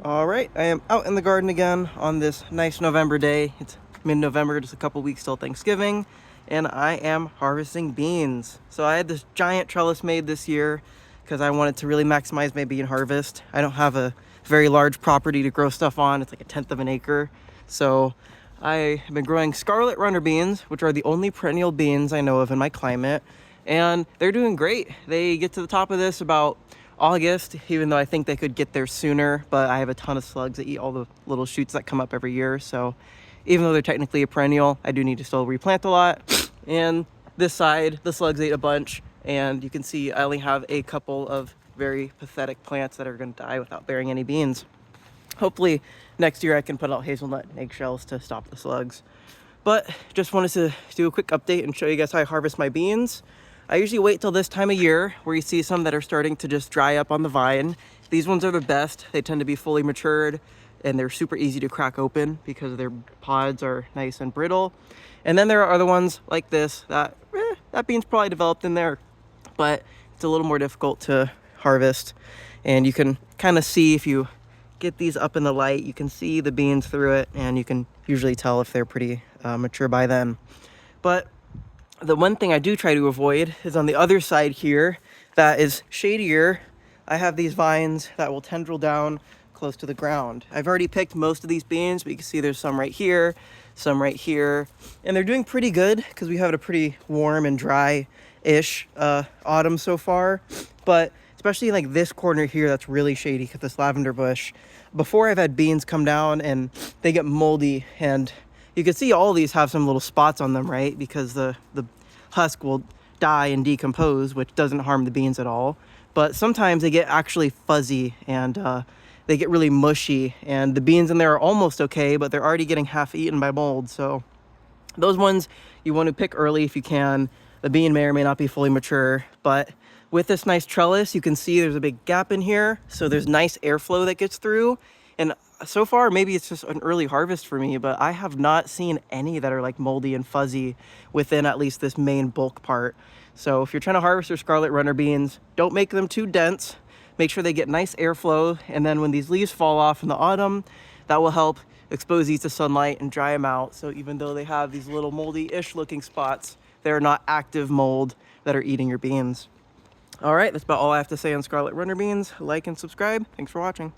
All right, I am out in the garden again on this nice November day. It's mid-November, just a couple weeks till Thanksgiving, and I am harvesting beans. So I had this giant trellis made this year because I wanted to really maximize my bean harvest. I don't have a very large property to grow stuff on. It's like 1/10 of an acre. So I have been growing Scarlett runner beans, which are the only perennial beans I know of in my climate, and they're doing great. They get to the top of this about August, even though I think they could get there sooner, but I have a ton of slugs that eat all the little shoots that come up every year. So even though they're technically a perennial, I do need to still replant a lot. And this side, the slugs ate a bunch, and you can see I only have a couple of very pathetic plants that are going to die without bearing any beans. Hopefully next year I can put out hazelnut and eggshells to stop the slugs. But just wanted to do a quick update and show you guys how I harvest my beans. I usually wait till this time of year where you see some that are starting to just dry up on the vine. These ones are the best. They tend to be fully matured and they're super easy to crack open because their pods are nice and brittle. And then there are other ones like this that bean's probably developed in there, but it's a little more difficult to harvest. And you can kind of see, if you get these up in the light, you can see the beans through it, and you can usually tell if they're pretty mature by then. But the one thing I do try to avoid is on the other side here that is shadier. I have these vines that will tendril down close to the ground. I've already picked most of these beans, but you can see there's some right here, and they're doing pretty good because we have a pretty warm and dry-ish autumn so far. But especially like this corner here, that's really shady because this lavender bush. Before, I've had beans come down and they get moldy, and you can see all these have some little spots on them, right? Because the husk will die and decompose, which doesn't harm the beans at all. But sometimes they get actually fuzzy and they get really mushy, and the beans in there are almost okay, but they're already getting half eaten by mold. So those ones you want to pick early if you can. The bean may or may not be fully mature, but with this nice trellis, you can see there's a big gap in here. So there's nice airflow that gets through. And so far, maybe it's just an early harvest for me, but I have not seen any that are like moldy and fuzzy within at least this main bulk part. So if you're trying to harvest your Scarlett runner beans, don't make them too dense. Make sure they get nice airflow. And then when these leaves fall off in the autumn, that will help expose these to sunlight and dry them out. So even though they have these little moldy-ish looking spots, they're not active mold that are eating your beans. All right, that's about all I have to say on Scarlett runner beans. Like and subscribe. Thanks for watching.